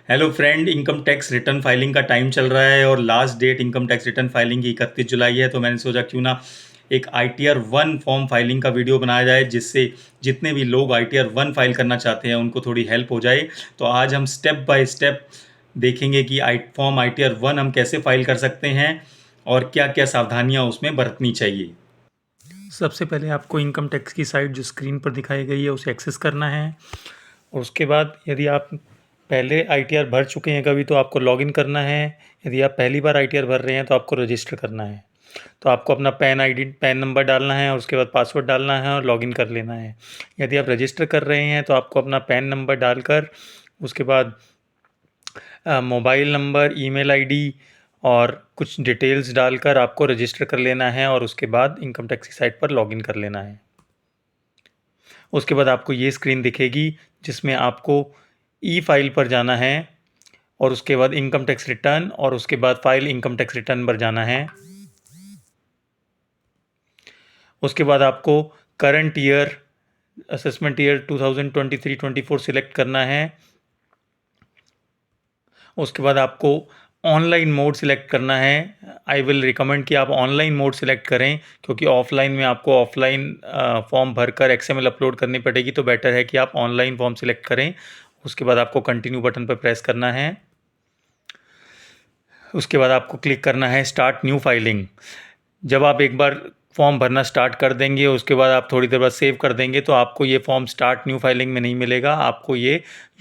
Hello friend, income tax return filing का time चल रहा है और last date income tax return filing की 31 जुलाई है। तो मैंने सोचा क्यों ना एक ITR 1 फॉर्म फाइलिंग का वीडियो बनाया जाए, जिससे जितने भी लोग ITR 1 फाइल करना चाहते हैं उनको थोड़ी हेल्प हो जाए। तो आज हम स्टेप बाय स्टेप देखेंगे कि फॉर्म ITR 1 हम कैसे फाइल कर सकते हैं और क्या क्या सावधानियां उसमें बरतनी चाहिए। सबसे पहले आपको इनकम टैक्स की साइट जो स्क्रीन पर दिखाई गई है उसे एक्सेस करना है। और उसके बाद यदि आप पहले ITR भर चुके हैं कभी तो आपको लॉगिन करना है। यदि आप पहली बार ITR भर रहे हैं तो आपको रजिस्टर करना है। तो आपको अपना पैन नंबर डालना है और उसके बाद पासवर्ड डालना है और लॉगिन कर लेना है। यदि आप रजिस्टर कर रहे हैं तो आपको अपना पैन नंबर डालकर उसके बाद मोबाइल नंबर, ईमेल आईडी और कुछ डिटेल्स डालकर आपको रजिस्टर कर लेना है और उसके बाद इनकम टैक्स की साइट पर लॉगिन कर लेना है। उसके बाद आपको ये स्क्रीन दिखेगी जिसमें आपको ई फाइल पर जाना है और उसके बाद इनकम टैक्स रिटर्न और उसके बाद फाइल इनकम टैक्स रिटर्न पर जाना है। उसके बाद आपको current year assessment year 2023-24 select करना है। उसके बाद आपको ऑनलाइन मोड सिलेक्ट करना है। आई विल रिकमेंड कि आप ऑनलाइन मोड सिलेक्ट करें, क्योंकि ऑफलाइन में आपको ऑफलाइन फॉर्म भरकर XML अपलोड करनी पड़ेगी। तो बेटर है कि आप ऑनलाइन फॉर्म सिलेक्ट करें। उसके बाद आपको कंटिन्यू बटन पर प्रेस करना है। उसके बाद आपको क्लिक करना है स्टार्ट न्यू फाइलिंग। जब आप एक बार फॉर्म भरना स्टार्ट कर देंगे उसके बाद आप थोड़ी देर बाद सेव कर देंगे तो आपको ये फॉर्म स्टार्ट न्यू फाइलिंग में नहीं मिलेगा। आपको ये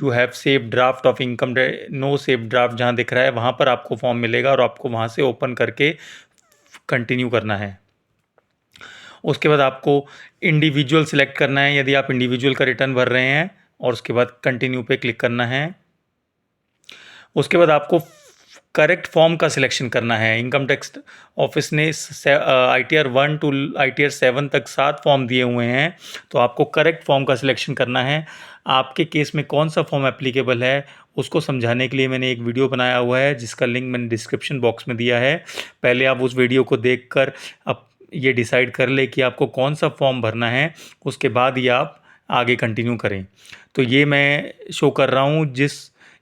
you have save draft of income no save draft जहाँ दिख रहा है वहाँ पर आपको फॉर्म मिलेगा और आपको वहाँ से ओपन करके कंटिन्यू करना है। उसके बाद आपको इंडिविजुअल सिलेक्ट करना है यदि आप इंडिविजुअल का रिटर्न भर रहे हैं और उसके बाद कंटिन्यू पे क्लिक करना है। उसके बाद आपको करेक्ट फॉर्म का सिलेक्शन करना है। इनकम टैक्स ऑफिस ने ITR 1 टू ITR 7 तक 7 फॉर्म दिए हुए हैं, तो आपको करेक्ट फॉर्म का सिलेक्शन करना है। आपके केस में कौन सा फॉर्म एप्लीकेबल है उसको समझाने के लिए मैंने एक वीडियो बनाया हुआ है जिसका लिंक मैंने डिस्क्रिप्शन बॉक्स में दिया है। पहले आप उस वीडियो को देखकर अब ये डिसाइड कर ले कि आपको कौन सा फॉर्म भरना है, उसके बाद ही आप आगे कंटिन्यू करें। तो ये मैं शो कर रहा हूँ जिस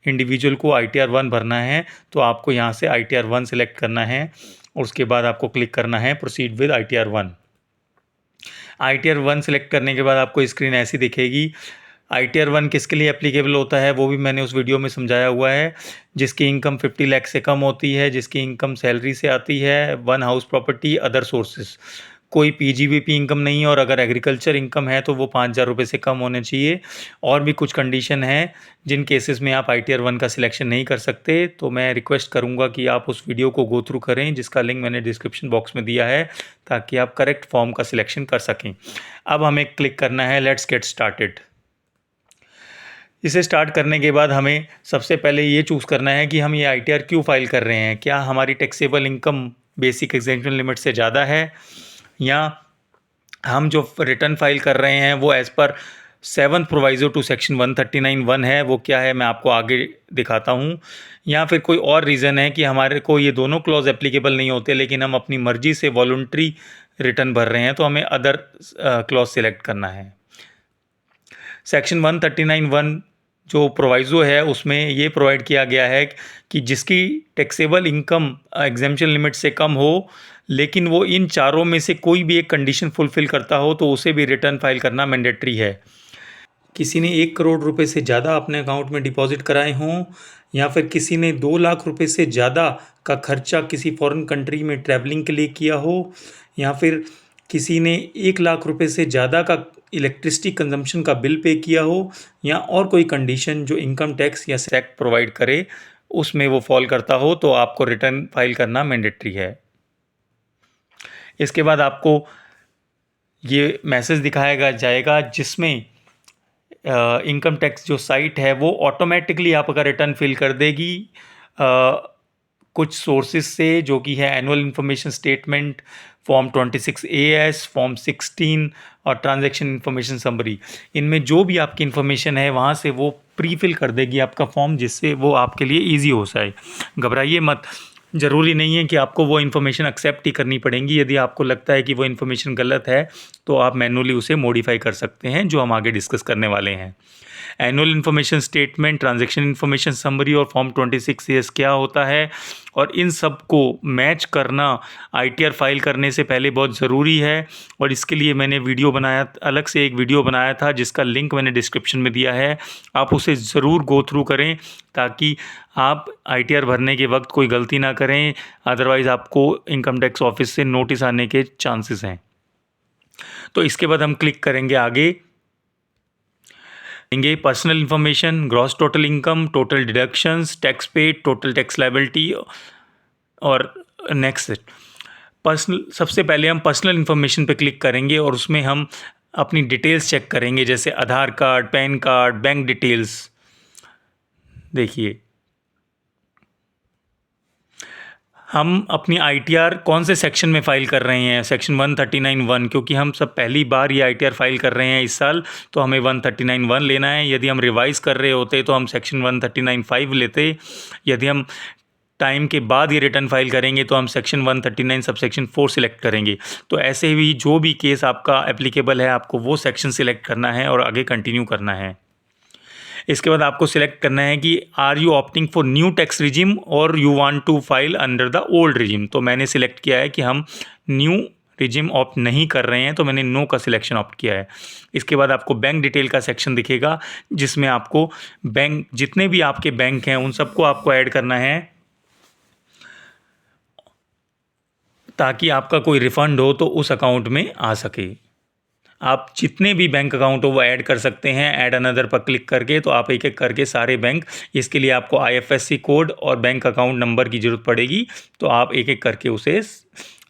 इंडिविजुअल को ITR 1 भरना है, तो आपको यहाँ से ITR 1 सिलेक्ट करना है और उसके बाद आपको क्लिक करना है proceed with ITR 1। ITR 1 select करने के बाद आपको स्क्रीन ऐसी दिखेगी। ITR 1 किसके लिए एप्लीकेबल होता है वो भी मैंने उस वीडियो में समझाया हुआ है। जिसकी इनकम 50 लाख से कम होती है, जिसकी इनकम सैलरी से आती है, one house property, other sources, कोई PGBP इनकम नहीं है और अगर एग्रीकल्चर इनकम है तो वो 5,000 रुपये से कम होने चाहिए। और भी कुछ कंडीशन है जिन केसेस में आप ITR 1 का सिलेक्शन नहीं कर सकते। तो मैं रिक्वेस्ट करूंगा कि आप उस वीडियो को गो थ्रू करें जिसका लिंक मैंने डिस्क्रिप्शन बॉक्स में दिया है, ताकि आप करेक्ट फॉर्म का सिलेक्शन कर सकें। अब हमें क्लिक करना है लेट्स गेट स्टार्टेड। इसे स्टार्ट करने के बाद हमें सबसे पहले ये चूज़ करना है कि हम ये ITR क्यों फाइल कर रहे हैं। क्या हमारी taxable income basic exemption limit से ज़्यादा है, या हम जो रिटर्न फाइल कर रहे हैं वो as per 7th proviso to section 139(1) है, वो क्या है मैं आपको आगे दिखाता हूँ। या फिर कोई और रीज़न है कि हमारे को ये दोनों क्लॉज एप्लीकेबल नहीं होते लेकिन हम अपनी मर्जी से वॉलंटरी रिटर्न भर रहे हैं, तो हमें अदर क्लॉज सिलेक्ट करना है। सेक्शन 139(1) जो प्रोवाइज़ो है उसमें ये प्रोवाइड किया गया है कि जिसकी टैक्सेबल इनकम एग्जेम्पशन लिमिट से कम हो लेकिन वो इन चारों में से कोई भी एक कंडीशन फुलफ़िल करता हो तो उसे भी रिटर्न फाइल करना मैंडेटरी है। किसी ने 1 करोड़ रुपए से ज़्यादा अपने अकाउंट में डिपॉजिट कराए हों, या फिर किसी ने 2 लाख रुपए से ज़्यादा का खर्चा किसी फॉरेन कंट्री में ट्रैवलिंग के लिए किया हो, या फिर किसी ने 1 लाख रुपए से ज़्यादा का इलेक्ट्रिसिटी कंजम्पशन का बिल पे किया हो, या और कोई कंडीशन जो इनकम टैक्स या SAC प्रोवाइड करे उसमें वो फॉल करता हो, तो आपको रिटर्न फाइल करना मैंडेटरी है। इसके बाद आपको ये मैसेज दिखाया जाएगा जिसमें इनकम टैक्स जो साइट है वो ऑटोमेटिकली आपका रिटर्न फिल कर देगी कुछ सोर्सेज से, जो कि है annual information statement, form 26AS, form 16 और ट्रांजैक्शन इन्फॉर्मेशन समरी। इनमें जो भी आपकी इन्फॉर्मेशन है वहाँ से वो प्री फिल कर देगी आपका फॉर्म, जिससे वो आपके लिए ईजी हो जाए। घबराइए मत, ज़रूरी नहीं है कि आपको वो इन्फॉर्मेशन एक्सेप्ट ही करनी पड़ेंगी। यदि आपको लगता है कि वो इन्फॉर्मेशन गलत है तो आप मैन्युअली उसे मॉडिफाई कर सकते हैं, जो हम आगे डिस्कस करने वाले हैं। Annual information statement, transaction information summary और फॉर्म 26 क्या होता है, और इन सब को मैच करना आईटीआर फाइल करने से पहले बहुत ज़रूरी है। और इसके लिए मैंने वीडियो बनाया, अलग से एक वीडियो बनाया था जिसका लिंक मैंने डिस्क्रिप्शन में दिया है। आप उसे ज़रूर गो थ्रू करें ताकि आप आईटीआर भरने के वक्त कोई गलती ना करें, अदरवाइज़ आपको इनकम टैक्स ऑफिस से नोटिस आने के चांसेस हैं। तो इसके बाद हम क्लिक करेंगे आगे, personal information, gross total income, total deductions, tax paid, total tax liability और नेक्स्ट। पर्सनल, सबसे पहले हम पर्सनल इंफॉर्मेशन पे क्लिक करेंगे और उसमें हम अपनी डिटेल्स चेक करेंगे, जैसे Aadhaar card, PAN card, bank details. देखिए हम अपनी आईटीआर कौन से सेक्शन में फ़ाइल कर रहे हैं, सेक्शन 139(1), क्योंकि हम सब पहली बार ये आईटीआर फाइल कर रहे हैं इस साल, तो हमें 139(1) लेना है। यदि हम रिवाइज़ कर रहे होते तो हम सेक्शन 139(5) लेते। यदि हम टाइम के बाद ये रिटर्न फाइल करेंगे तो हम सेक्शन 139 सब सेक्शन 4 सिलेक्ट करेंगे। तो ऐसे भी जो भी केस आपका एप्लीकेबल है, आपको वो सेक्शन सिलेक्ट करना है और आगे कंटिन्यू करना है। इसके बाद आपको सिलेक्ट करना है कि are you opting for new tax regime और you want to file under the old regime. तो मैंने सिलेक्ट किया है कि हम न्यू रिजिम ऑप्ट नहीं कर रहे हैं, तो मैंने नो का सिलेक्शन ऑप्ट किया है। इसके बाद आपको बैंक डिटेल का सेक्शन दिखेगा जिसमें आपको बैंक, जितने भी आपके बैंक हैं उन सबको आपको ऐड करना है ताकि आपका कोई रिफ़ंड हो तो उस अकाउंट में आ सके। आप जितने भी बैंक अकाउंट हो वो ऐड कर सकते हैं ऐड अनदर पर क्लिक करके। तो आप एक एक करके सारे बैंक, इसके लिए आपको आईएफएससी कोड और बैंक अकाउंट नंबर की ज़रूरत पड़ेगी, तो आप एक एक करके उसे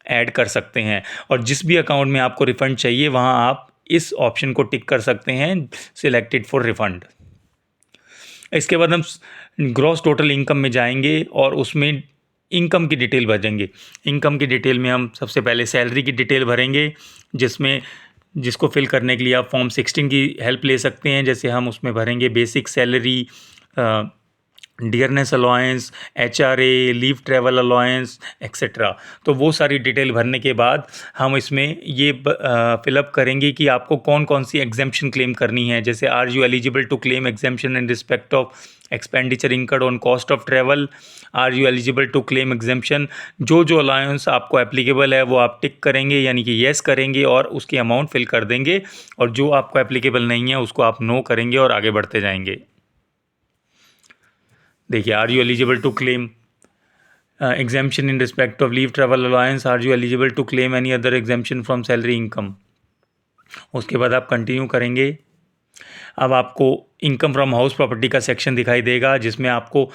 ऐड कर सकते हैं। और जिस भी अकाउंट में आपको रिफ़ंड चाहिए वहाँ आप इस ऑप्शन को टिक कर सकते हैं, सिलेक्टेड फॉर रिफ़ंड। इसके बाद हम ग्रॉस टोटल इनकम में जाएंगे और उसमें इनकम की डिटेल भरेंगे। इनकम की डिटेल में हम सबसे पहले सैलरी की डिटेल भरेंगे, जिसको फिल करने के लिए आप फॉर्म 16 की हेल्प ले सकते हैं। जैसे हम उसमें भरेंगे basic salary, dearness allowance, HRA, leave travel allowance etcetera. तो वो सारी डिटेल भरने के बाद हम इसमें ये फिलअप करेंगे कि आपको कौन कौन सी एग्जेम्पशन क्लेम करनी है। जैसे are you eligible to claim exemption in respect of expenditure incurred on cost of travel, are you eligible to claim exemption. जो अलाउंस आपको एप्लीकेबल है वो आप टिक करेंगे, यानी कि येस करेंगे और उसकी अमाउंट फिल कर देंगे, और जो आपको एप्लीकेबल नहीं है उसको आप नो करेंगे और आगे बढ़ते जाएंगे। देखिए, are you eligible to claim exemption in respect of leave travel allowance, are you eligible to claim any other exemption from salary income. उसके बाद आप कंटिन्यू करेंगे। अब आपको इनकम फ्रॉम हाउस प्रॉपर्टी का सेक्शन दिखाई देगा, जिसमें आपको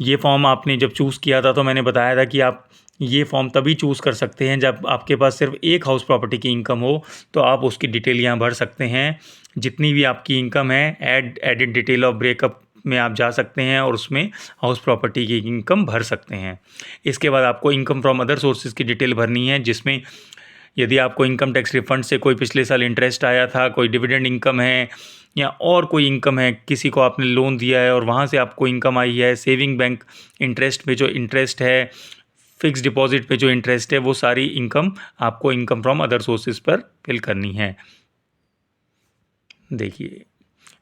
ये फॉर्म आपने जब चूज़ किया था तो मैंने बताया था कि आप ये फॉर्म तभी चूज़ कर सकते हैं जब आपके पास सिर्फ एक हाउस प्रॉपर्टी की इनकम हो। तो आप उसकी डिटेल यहाँ भर सकते हैं, जितनी भी आपकी इनकम है। एडिट डिटेल ऑफ ब्रेकअप में आप जा सकते हैं और उसमें हाउस प्रॉपर्टी की इनकम भर सकते हैं। इसके बाद आपको इनकम फ्रॉम अदर सोर्सेज की डिटेल भरनी है, जिसमें यदि आपको इनकम टैक्स रिफंड से कोई पिछले साल इंटरेस्ट आया था, कोई डिविडेंड इनकम है, या और कोई इनकम है, किसी को आपने लोन दिया है और वहाँ से आपको इनकम आई है, सेविंग बैंक इंटरेस्ट पे जो इंटरेस्ट है, फिक्स डिपॉजिट पे जो इंटरेस्ट है, वो सारी इनकम आपको इनकम फ्रॉम अदर सोर्सेज पर फिल करनी है। देखिए,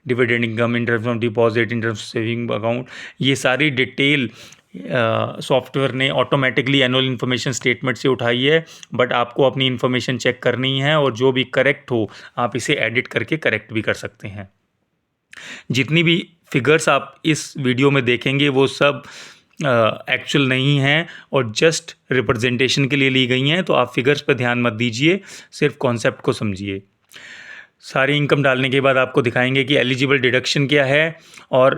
dividend income, interest from deposit, interest saving account, ये सारी डिटेल सॉफ्टवेयर ने ऑटोमेटिकली एनुअल इन्फॉर्मेशन स्टेटमेंट से उठाई है, बट आपको अपनी इन्फॉर्मेशन चेक करनी है और जो भी करेक्ट हो आप इसे एडिट करके करेक्ट भी कर सकते हैं। जितनी भी फिगर्स आप इस वीडियो में देखेंगे वो सब एक्चुअल नहीं हैं और जस्ट रिप्रेजेंटेशन के लिए ली गई हैं, तो आप फिगर्स पर ध्यान मत दीजिए, सिर्फ कॉन्सेप्ट को समझिए। सारी इनकम डालने के बाद आपको दिखाएंगे कि एलिजिबल डिडक्शन क्या है और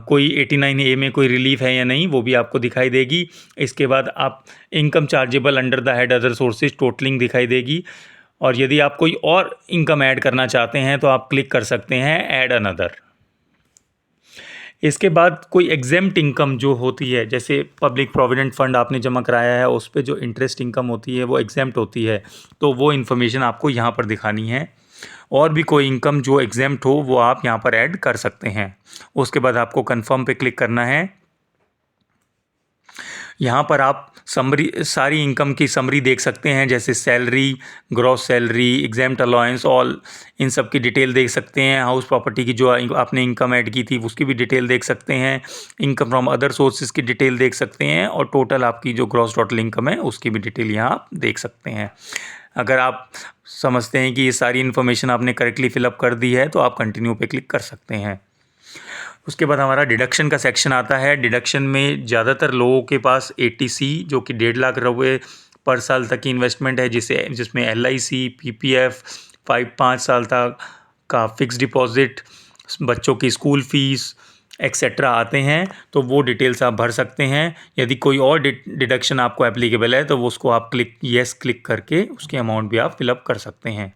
कोई 89A में कोई रिलीफ है या नहीं, वो भी आपको दिखाई देगी। इसके बाद आप income chargeable under the head other sources totalling दिखाई देगी, और यदि आप कोई और इनकम ऐड करना चाहते हैं तो आप क्लिक कर सकते हैं ऐड अनदर। इसके बाद कोई एग्जेम्प्ट इनकम जो होती है, जैसे पब्लिक प्रोविडेंट फंड आपने जमा कराया है उस पर जो इंटरेस्ट इनकम होती है वो एग्जेम्प्ट होती है, तो वो इन्फॉर्मेशन आपको यहाँ पर दिखानी है। और भी कोई इनकम जो एग्जेम्प्ट हो वो आप यहाँ पर ऐड कर सकते हैं। उसके बाद आपको कंफर्म पे क्लिक करना है। यहाँ पर आप समरी सारी इनकम की समरी देख सकते हैं, जैसे salary, gross salary, exempt allowance, all, इन सब की डिटेल देख सकते हैं। हाउस प्रॉपर्टी की जो आपने इनकम ऐड की थी उसकी भी डिटेल देख सकते हैं। इनकम फ्रॉम अदर सोर्सेज की डिटेल देख सकते हैं, और टोटल आपकी जो ग्रॉस टोटल इनकम है उसकी भी डिटेल यहाँ आप देख सकते हैं। अगर आप समझते हैं कि ये सारी इन्फॉर्मेशन आपने करेक्टली फिलअप कर दी है तो आप कंटिन्यू पे क्लिक कर सकते हैं। उसके बाद हमारा डिडक्शन का सेक्शन आता है। डिडक्शन में ज़्यादातर लोगों के पास ATC जो कि 1.5 लाख पर साल तक की इन्वेस्टमेंट है, जिसमें LIC, PPF, 5 साल तक का फिक्स डिपॉजिट, बच्चों की स्कूल फीस एक्सेट्रा आते हैं, तो वो डिटेल्स आप भर सकते हैं। यदि कोई और डिडक्शन आपको एप्लीकेबल है तो वो उसको आप क्लिक करके उसकी अमाउंट भी आप फिलअप कर सकते हैं।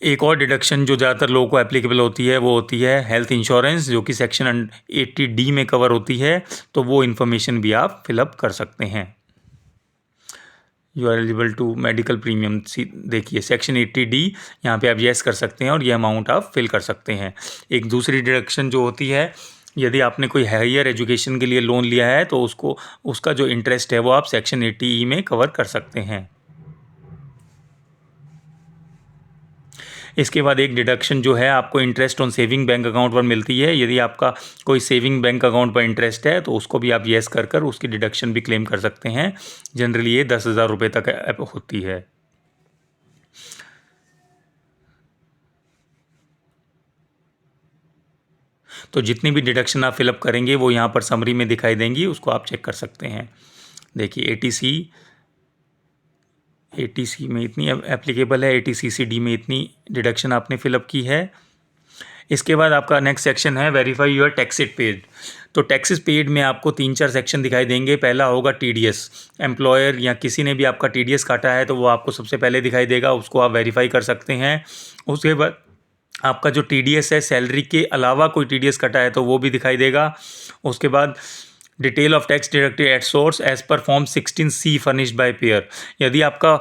एक और डिडक्शन जो ज़्यादातर लोगों को एप्लीकेबल होती है वो होती है हेल्थ इंश्योरेंस, जो कि सेक्शन 80D में कवर होती है, तो वो इन्फॉर्मेशन भी आप फिलअप कर सकते हैं। You are eligible to medical premium, देखिए सेक्शन 80D, यहाँ पे आप येस कर सकते हैं और ये अमाउंट आप फिल कर सकते हैं। एक दूसरी डिडक्शन जो होती है, यदि आपने कोई हायर एजुकेशन के लिए लोन लिया है तो उसका जो इंटरेस्ट है वो आप सेक्शन 80E में कवर कर सकते हैं। इसके बाद एक डिडक्शन जो है आपको interest on saving bank account पर मिलती है। यदि आपका कोई सेविंग बैंक अकाउंट पर इंटरेस्ट है तो उसको भी आप येस कर उसकी डिडक्शन भी क्लेम कर सकते हैं। जनरली ये 10,000 रुपये तक होती है। तो जितनी भी डिडक्शन आप फिलअप करेंगे वो यहाँ पर समरी में दिखाई देंगी, उसको आप चेक कर सकते हैं। देखिए ATC में इतनी एप्लीकेबल है, ATCCD में इतनी डिडक्शन आपने फिलअप की है। इसके बाद आपका नेक्स्ट सेक्शन है वेरीफाई योर टैक्सेस पेड। तो टैक्सेस पेड में आपको 3-4 सेक्शन दिखाई देंगे। पहला होगा TDS, एम्प्लॉयर या किसी ने भी आपका TDS काटा है तो वो आपको सबसे पहले दिखाई देगा, उसको आप वेरीफाई कर सकते हैं। उसके बाद आपका जो TDS है, सैलरी के अलावा कोई TDS कटा है तो वो भी दिखाई देगा। उसके बाद detail of tax deducted at source as per form 16C furnished by payer, यदि आपका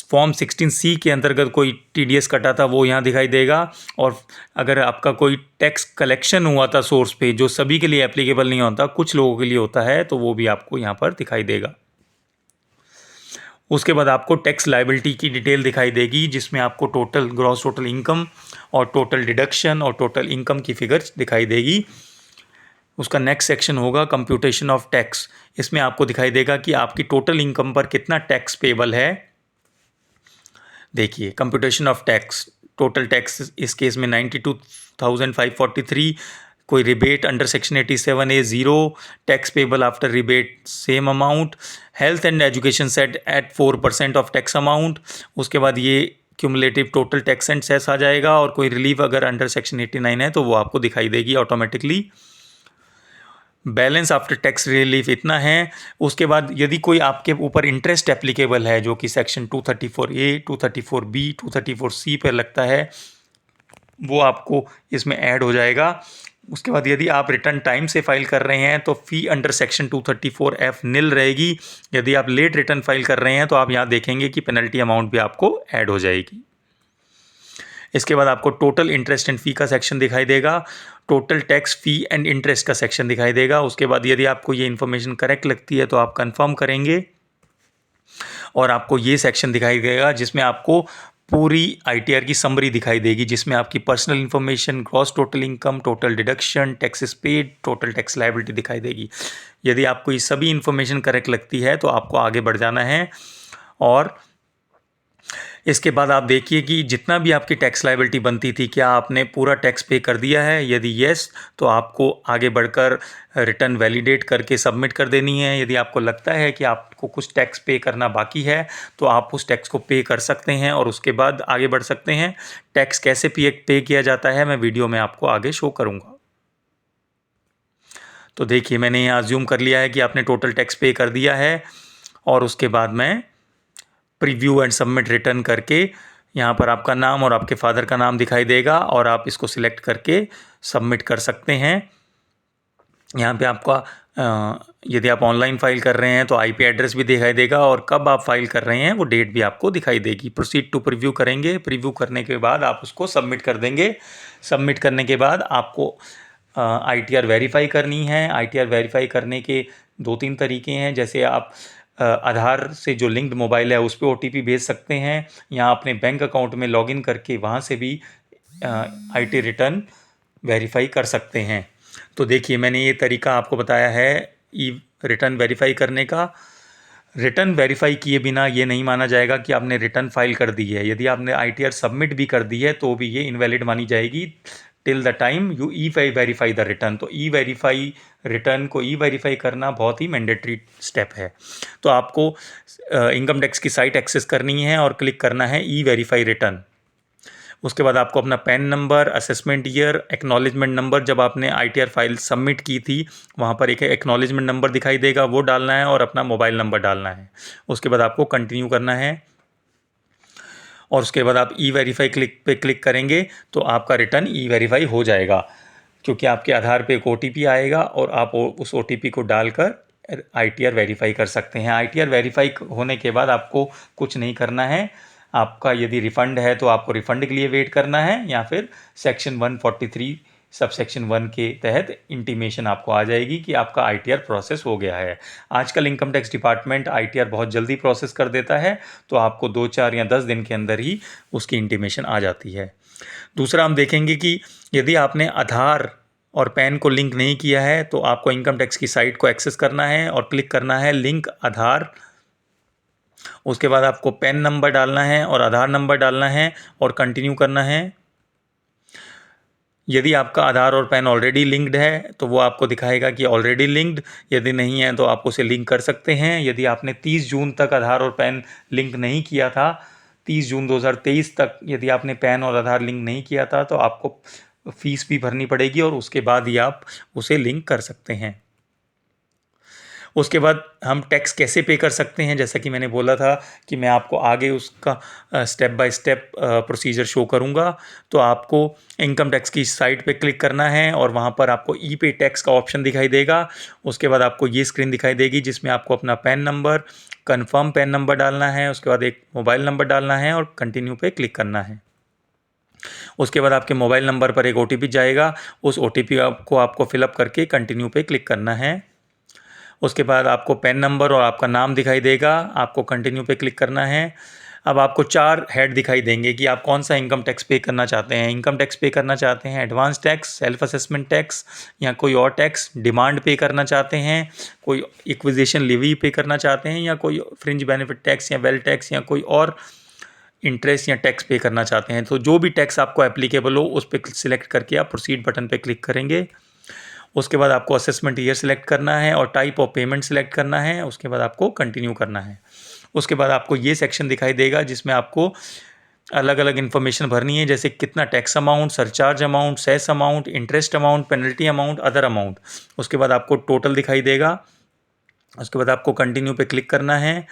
फॉर्म 16C के अंतर्गत कोई TDS कटा था वो यहाँ दिखाई देगा। और अगर आपका कोई टैक्स कलेक्शन हुआ था सोर्स पे, जो सभी के लिए एप्लीकेबल नहीं होता, कुछ लोगों के लिए होता है, तो वो भी आपको यहाँ पर दिखाई देगा। उसके बाद आपको टैक्स लायबिलिटी की डिटेल दिखाई देगी, जिसमें आपको टोटल ग्रॉस टोटल इनकम और टोटल डिडक्शन और टोटल इनकम की फिगर्स दिखाई देगी। उसका नेक्स्ट सेक्शन होगा कंप्यूटेशन ऑफ टैक्स। इसमें आपको दिखाई देगा कि आपकी टोटल इनकम पर कितना टैक्स पेबल है। देखिए computation of tax, total tax इस केस में 92,543, कोई rebate under section 87A 0, tax payable after rebate same amount, health and education cess at 4% of tax amount. उसके बाद ये cumulative total tax and cess आ जाएगा, और कोई रिलीफ अगर अंडर सेक्शन 89 है तो वो आपको दिखाई देगी automatically. Balance after tax relief इतना है। उसके बाद यदि कोई आपके ऊपर इंटरेस्ट एप्लीकेबल है जो कि सेक्शन 234A, 234B, 234C पर लगता है, वो आपको इसमें ऐड हो जाएगा। उसके बाद यदि आप रिटर्न टाइम से फाइल कर रहे हैं तो फ़ी अंडर सेक्शन 234F निल रहेगी। यदि आप लेट रिटर्न फाइल कर रहे हैं तो आप यहाँ देखेंगे कि पेनल्टी अमाउंट भी आपको ऐड हो जाएगी। इसके बाद आपको टोटल इंटरेस्ट एंड फ़ी का सेक्शन दिखाई देगा, total tax fee and interest का सेक्शन दिखाई देगा। उसके बाद यदि आपको ये इन्फॉर्मेशन करेक्ट लगती है तो आप कंफर्म करेंगे, और आपको ये सेक्शन दिखाई देगा जिसमें आपको पूरी ITR की समरी दिखाई देगी, जिसमें आपकी personal information, gross total income, total deduction, taxes paid, total tax liability दिखाई देगी। यदि आपको ये सभी इन्फॉर्मेशन करेक्ट लगती है तो आपको आगे बढ़ जाना है। और इसके बाद आप देखिए कि जितना भी आपकी टैक्स लायबिलिटी बनती थी, क्या आपने पूरा टैक्स पे कर दिया है। यदि येस तो आपको आगे बढ़कर रिटर्न वैलिडेट करके सबमिट कर देनी है। यदि आपको लगता है कि आपको कुछ टैक्स पे करना बाकी है तो आप उस टैक्स को पे कर सकते हैं और उसके बाद आगे बढ़ सकते हैं। टैक्स कैसे पे किया जाता है मैं वीडियो में आपको आगे शो करूँगा। तो देखिए मैंने यहाँ अज्यूम कर लिया है कि आपने टोटल टैक्स पे कर दिया है, और उसके बाद मैं प्रीव्यू एंड सबमिट रिटर्न करके यहाँ पर आपका नाम और आपके फादर का नाम दिखाई देगा, और आप इसको सिलेक्ट करके सबमिट कर सकते हैं। यहाँ पे आपका यदि आप ऑनलाइन फाइल कर रहे हैं तो IP एड्रेस भी दिखाई देगा, और कब आप फाइल कर रहे हैं वो डेट भी आपको दिखाई देगी। प्रोसीड टू प्रीव्यू करेंगे, प्रीव्यू करने के बाद आप उसको सबमिट कर देंगे। सबमिट करने के बाद आपको ITR वेरीफाई करनी है। ITR वेरीफाई करने के 2-3 तरीके हैं, जैसे आप आधार से जो लिंक्ड मोबाइल है उस पे OTP भेज सकते हैं, या अपने बैंक अकाउंट में लॉगिन करके वहाँ से भी IT रिटर्न वेरीफाई कर सकते हैं। तो देखिए, मैंने ये तरीका आपको बताया है ई रिटर्न वेरीफाई करने का। रिटर्न वेरीफाई किए बिना ये नहीं माना जाएगा कि आपने रिटर्न फाइल कर दी है। यदि आपने ITR सबमिट भी कर दी है तो भी ये इनवैलिड मानी जाएगी till the time you verify the return. तो वेरीफाई रिटर्न को वेरीफाई करना बहुत ही मैंडेटरी स्टेप है। तो आपको इनकम टैक्स की साइट एक्सेस करनी है और क्लिक करना है वेरीफाई रिटर्न। उसके बाद आपको अपना pan number, assessment year, acknowledgement number, जब आपने ITR फाइल सबमिट की थी वहाँ पर एक एक्नॉलेजमेंट नंबर दिखाई देगा, वो डालना है और अपना मोबाइल नंबर डालना है। उसके बाद आपको कंटिन्यू करना है और उसके बाद आप वेरीफाई क्लिक करेंगे तो आपका रिटर्न वेरीफाई हो जाएगा, क्योंकि आपके आधार पे एक OTP आएगा और आप उस OTP को डालकर ITR वेरीफाई कर सकते हैं। ITR वेरीफाई होने के बाद आपको कुछ नहीं करना है। आपका यदि रिफ़ंड है तो आपको रिफ़ंड के लिए वेट करना है, या फिर सेक्शन 143 सबसेक्शन 1 के तहत इंटीमेशन आपको आ जाएगी कि आपका ITR प्रोसेस हो गया है। आजकल इनकम टैक्स डिपार्टमेंट ITR बहुत जल्दी प्रोसेस कर देता है, तो आपको 2, 4 या 10 दिन के अंदर ही उसकी इंटीमेशन आ जाती है। दूसरा हम देखेंगे कि यदि आपने आधार और पैन को लिंक नहीं किया है तो आपको इनकम टैक्स की साइट को एक्सेस करना है और क्लिक करना है लिंक आधार। उसके बाद आपको पैन नंबर डालना है और आधार नंबर डालना है और कंटिन्यू करना है। यदि आपका आधार और पैन ऑलरेडी लिंक्ड है तो वो आपको दिखाएगा कि ऑलरेडी लिंक्ड। यदि नहीं है तो आप उसे लिंक कर सकते हैं। यदि आपने 30 जून तक आधार और पैन लिंक नहीं किया था, 30 जून 2023 तक यदि आपने पैन और आधार लिंक नहीं किया था तो आपको फ़ीस भी भरनी पड़ेगी और उसके बाद ही आप उसे लिंक कर सकते हैं। उसके बाद हम टैक्स कैसे पे कर सकते हैं, जैसा कि मैंने बोला था कि मैं आपको आगे उसका step by step procedure show करूंगा। तो आपको इनकम टैक्स की साइट पे क्लिक करना है और वहाँ पर आपको पे टैक्स का ऑप्शन दिखाई देगा। उसके बाद आपको ये स्क्रीन दिखाई देगी जिसमें आपको अपना pan number, confirm pan number डालना है, उसके बाद एक मोबाइल नंबर डालना है और कंटिन्यू पे क्लिक करना है। उसके बाद आपके मोबाइल नंबर पर एक OTP जाएगा, उस OTP को आपको फिलअप करके कंटिन्यू पे क्लिक करना है। उसके बाद आपको पैन नंबर और आपका नाम दिखाई देगा, आपको कंटिन्यू पे क्लिक करना है। अब आपको 4 हेड दिखाई देंगे कि आप कौन सा इनकम टैक्स पे करना चाहते हैं। इनकम टैक्स पे करना चाहते हैं, advance tax, self assessment tax या कोई और टैक्स, डिमांड पे करना चाहते हैं, कोई इक्विजिशन लिवी पे करना चाहते हैं, या कोई फ्रिंज बेनिफिट टैक्स या वेल टैक्स या कोई और इंटरेस्ट या टैक्स पे करना चाहते हैं। तो जो भी टैक्स आपको एप्लीकेबल हो उस पर सिलेक्ट करके आप प्रोसीड बटन पे क्लिक करेंगे। उसके बाद आपको असेसमेंट ईयर सेलेक्ट करना है और टाइप ऑफ पेमेंट सेलेक्ट करना है। उसके बाद आपको कंटिन्यू करना है। उसके बाद आपको ये सेक्शन दिखाई देगा जिसमें आपको अलग अलग इन्फॉर्मेशन भरनी है, जैसे कितना tax amount, surcharge amount, cess amount, interest amount, penalty amount, other amount. उसके बाद आपको टोटल दिखाई देगा। उसके बाद आपको कंटिन्यू पे क्लिक करना है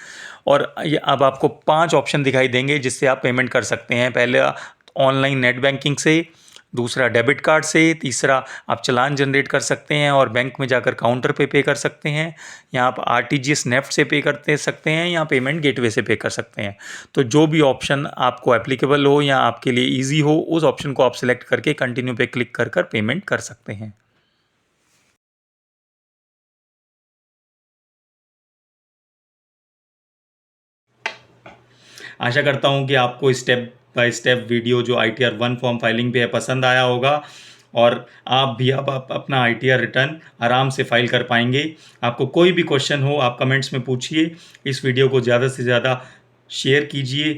और ये अब आपको 5 ऑप्शन दिखाई देंगे जिससे आप पेमेंट कर सकते हैं। पहले ऑनलाइन नेट बैंकिंग से, दूसरा डेबिट कार्ड से, तीसरा आप चालान जनरेट कर सकते हैं और बैंक में जाकर काउंटर पे कर सकते हैं, या आप RTGS नेफ्ट से पे करते सकते हैं, या पेमेंट गेटवे से पे कर सकते हैं। तो जो भी ऑप्शन आपको एप्लीकेबल हो या आपके लिए ईजी हो उस ऑप्शन को आप सिलेक्ट करके कंटिन्यू पे क्लिक कर पेमेंट कर सकते हैं। आशा करता हूँ कि आपको स्टेप बाय स्टेप वीडियो जो ITR 1 फॉर्म फाइलिंग पे है पसंद आया होगा और आप भी अब आप अपना ITR रिटर्न आराम से फाइल कर पाएंगे। आपको कोई भी क्वेश्चन हो आप कमेंट्स में पूछिए। इस वीडियो को ज़्यादा से ज़्यादा शेयर कीजिए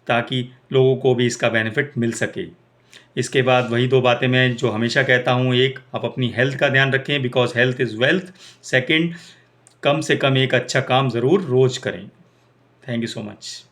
ताकि लोगों को भी इसका बेनिफिट मिल सके। इसके बाद वही 2 बातें मैं जो हमेशा कहता हूँ, एक, आप अपनी हेल्थ का ध्यान रखें because health is wealth. Second, कम से कम एक अच्छा काम ज़रूर रोज़ करें। Thank you so much.